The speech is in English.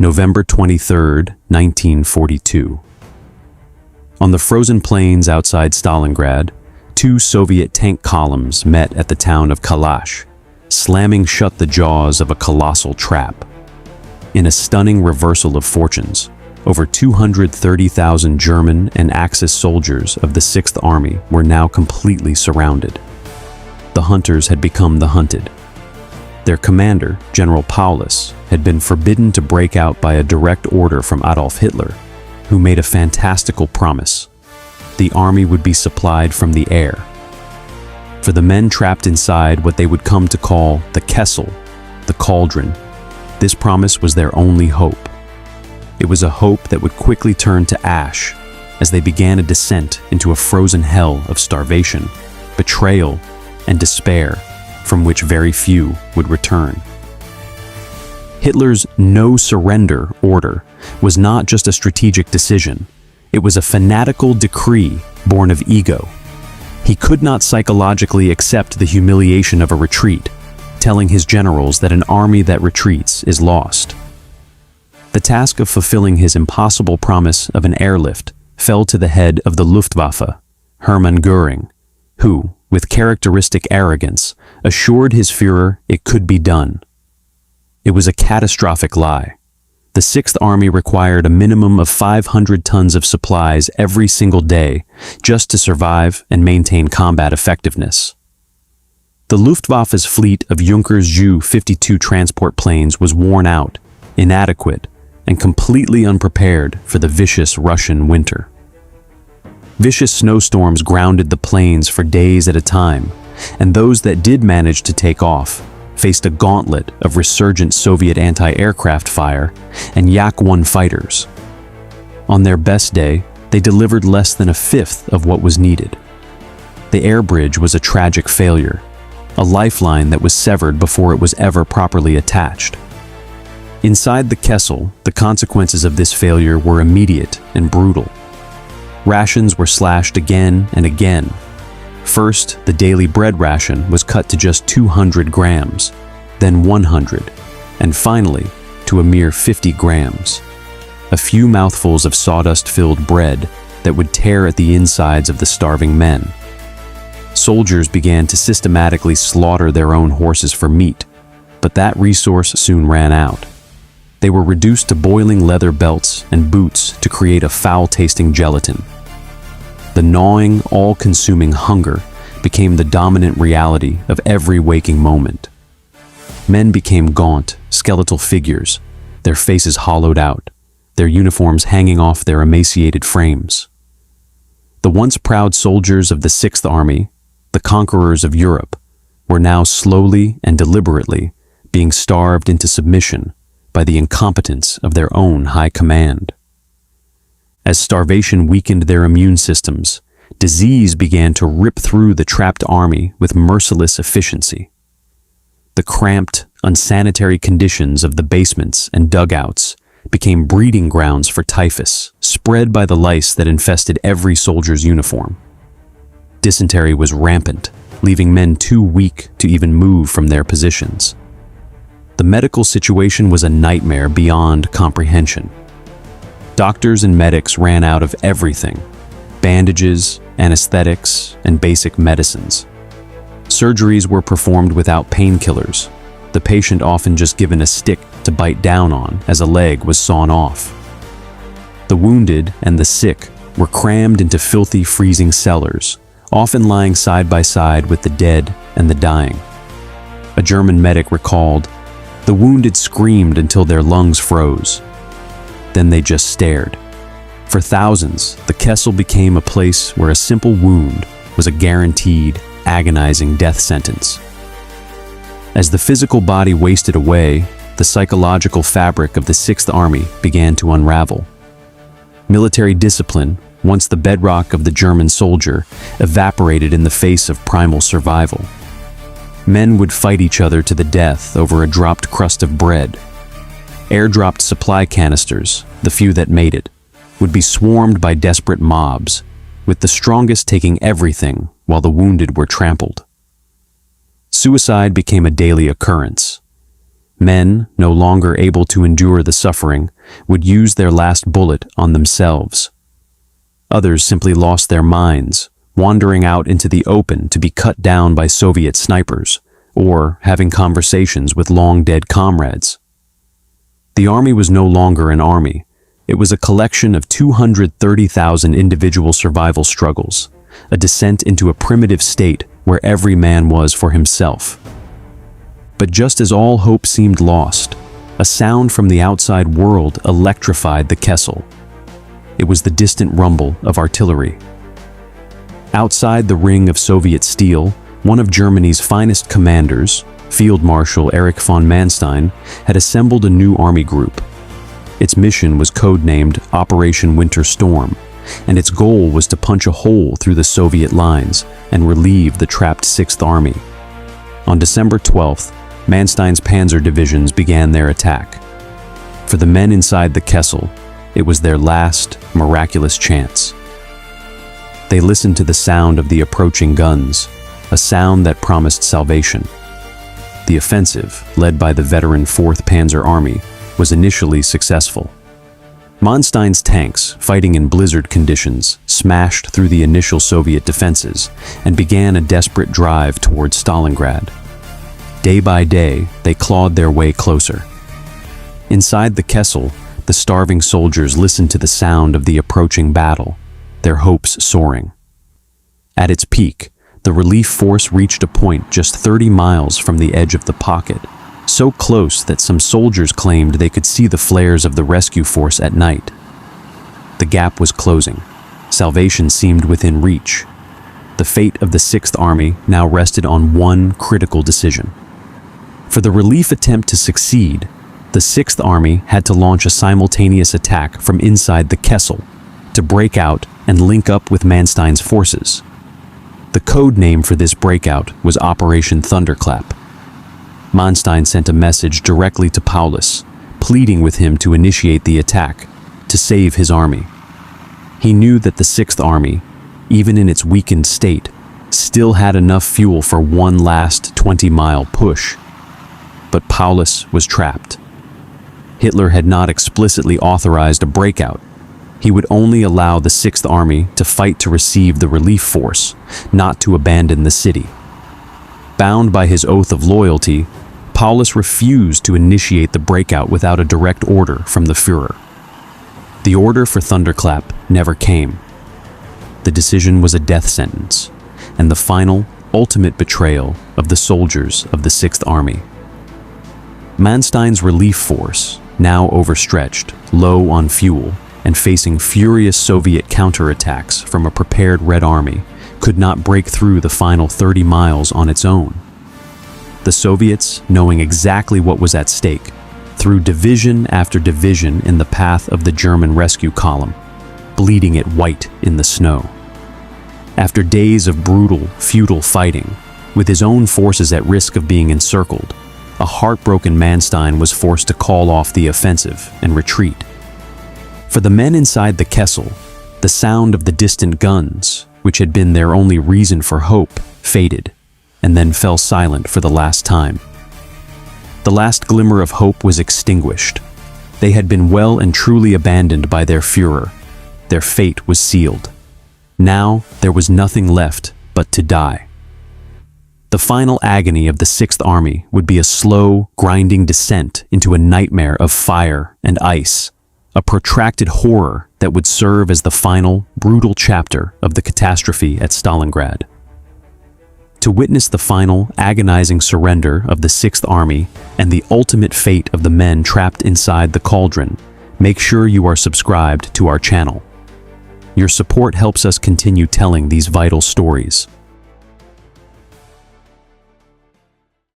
November 23, 1942. On the frozen plains outside Stalingrad, two Soviet tank columns met at the town of Kalash, slamming shut the jaws of a colossal trap. In a stunning reversal of fortunes, over 230,000 German and Axis soldiers of the 6th Army were now completely surrounded. The hunters had become the hunted. Their commander, General Paulus, had been forbidden to break out by a direct order from Adolf Hitler, who made a fantastical promise. The army would be supplied from the air. For the men trapped inside what they would come to call the Kessel, the cauldron, this promise was their only hope. It was a hope that would quickly turn to ash as they began a descent into a frozen hell of starvation, betrayal, and despair, from which very few would return. Hitler's no-surrender order was not just a strategic decision. It was a fanatical decree born of ego. He could not psychologically accept the humiliation of a retreat, telling his generals that an army that retreats is lost. The task of fulfilling his impossible promise of an airlift fell to the head of the Luftwaffe, Hermann Göring, who, with characteristic arrogance, assured his Führer it could be done. It was a catastrophic lie. The 6th Army required a minimum of 500 tons of supplies every single day just to survive and maintain combat effectiveness. The Luftwaffe's fleet of Junkers Ju-52 transport planes was worn out, inadequate, and completely unprepared for the vicious Russian winter. Vicious snowstorms grounded the planes for days at a time, and those that did manage to take off faced a gauntlet of resurgent Soviet anti-aircraft fire and Yak-1 fighters. On their best day, they delivered less than a fifth of what was needed. The air bridge was a tragic failure, a lifeline that was severed before it was ever properly attached. Inside the Kessel, the consequences of this failure were immediate and brutal. Rations were slashed again and again. First, the daily bread ration was cut to just 200 grams, then 100, and finally, to a mere 50 grams. A few mouthfuls of sawdust-filled bread that would tear at the insides of the starving men. Soldiers began to systematically slaughter their own horses for meat, but that resource soon ran out. They were reduced to boiling leather belts and boots to create a foul-tasting gelatin. The gnawing, all-consuming hunger became the dominant reality of every waking moment. Men became gaunt, skeletal figures, their faces hollowed out, their uniforms hanging off their emaciated frames. The once proud soldiers of the 6th Army, the conquerors of Europe, were now slowly and deliberately being starved into submission by the incompetence of their own high command. As starvation weakened their immune systems, disease began to rip through the trapped army with merciless efficiency. The cramped, unsanitary conditions of the basements and dugouts became breeding grounds for typhus, spread by the lice that infested every soldier's uniform. Dysentery was rampant, leaving men too weak to even move from their positions. The medical situation was a nightmare beyond comprehension. Doctors and medics ran out of everything: bandages, anesthetics, and basic medicines. Surgeries were performed without painkillers, the patient often just given a stick to bite down on as a leg was sawn off. The wounded and the sick were crammed into filthy, freezing cellars, often lying side by side with the dead and the dying. A German medic recalled, "The wounded screamed until their lungs froze. Then they just stared." For thousands, the Kessel became a place where a simple wound was a guaranteed, agonizing death sentence. As the physical body wasted away, the psychological fabric of the 6th Army began to unravel. Military discipline, once the bedrock of the German soldier, evaporated in the face of primal survival. Men would fight each other to the death over a dropped crust of bread. Airdropped supply canisters, the few that made it, would be swarmed by desperate mobs, with the strongest taking everything while the wounded were trampled. Suicide became a daily occurrence. Men, no longer able to endure the suffering, would use their last bullet on themselves. Others simply lost their minds, wandering out into the open to be cut down by Soviet snipers, or having conversations with long-dead comrades. The army was no longer an army. It was a collection of 230,000 individual survival struggles, a descent into a primitive state where every man was for himself. But just as all hope seemed lost, a sound from the outside world electrified the Kessel. It was the distant rumble of artillery. Outside the ring of Soviet steel, one of Germany's finest commanders, Field Marshal Erich von Manstein, had assembled a new army group. Its mission was codenamed Operation Winter Storm, and its goal was to punch a hole through the Soviet lines and relieve the trapped 6th Army. On December 12th, Manstein's panzer divisions began their attack. For the men inside the Kessel, it was their last, miraculous chance. They listened to the sound of the approaching guns, a sound that promised salvation. The offensive, led by the veteran 4th Panzer Army, was initially successful. Manstein's tanks, fighting in blizzard conditions, smashed through the initial Soviet defenses and began a desperate drive towards Stalingrad. Day by day, they clawed their way closer. Inside the Kessel, the starving soldiers listened to the sound of the approaching battle, their hopes soaring. At its peak, the relief force reached a point just 30 miles from the edge of the pocket, so close that some soldiers claimed they could see the flares of the rescue force at night. The gap was closing. Salvation seemed within reach. The fate of the 6th Army now rested on one critical decision. For the relief attempt to succeed, the 6th Army had to launch a simultaneous attack from inside the Kessel to break out and link up with Manstein's forces. The code name for this breakout was Operation Thunderclap. Manstein sent a message directly to Paulus, pleading with him to initiate the attack, to save his army. He knew that the 6th Army, even in its weakened state, still had enough fuel for one last 20-mile push. But Paulus was trapped. Hitler had not explicitly authorized a breakout. He would only allow the 6th Army to fight to receive the relief force, not to abandon the city. Bound by his oath of loyalty, Paulus refused to initiate the breakout without a direct order from the Führer. The order for Thunderclap never came. The decision was a death sentence, and the final, ultimate betrayal of the soldiers of the 6th Army. Manstein's relief force, now overstretched, low on fuel, and facing furious Soviet counterattacks from a prepared Red Army, could not break through the final 30 miles on its own. The Soviets, knowing exactly what was at stake, threw division after division in the path of the German rescue column, bleeding it white in the snow. After days of brutal, futile fighting, with his own forces at risk of being encircled, a heartbroken Manstein was forced to call off the offensive and retreat. For the men inside the Kessel, the sound of the distant guns, which had been their only reason for hope, faded, and then fell silent for the last time. The last glimmer of hope was extinguished. They had been well and truly abandoned by their Führer. Their fate was sealed. Now there was nothing left but to die. The final agony of the 6th Army would be a slow, grinding descent into a nightmare of fire and ice, a protracted horror that would serve as the final, brutal chapter of the catastrophe at Stalingrad. To witness the final, agonizing surrender of the 6th Army and the ultimate fate of the men trapped inside the cauldron, make sure you are subscribed to our channel. Your support helps us continue telling these vital stories.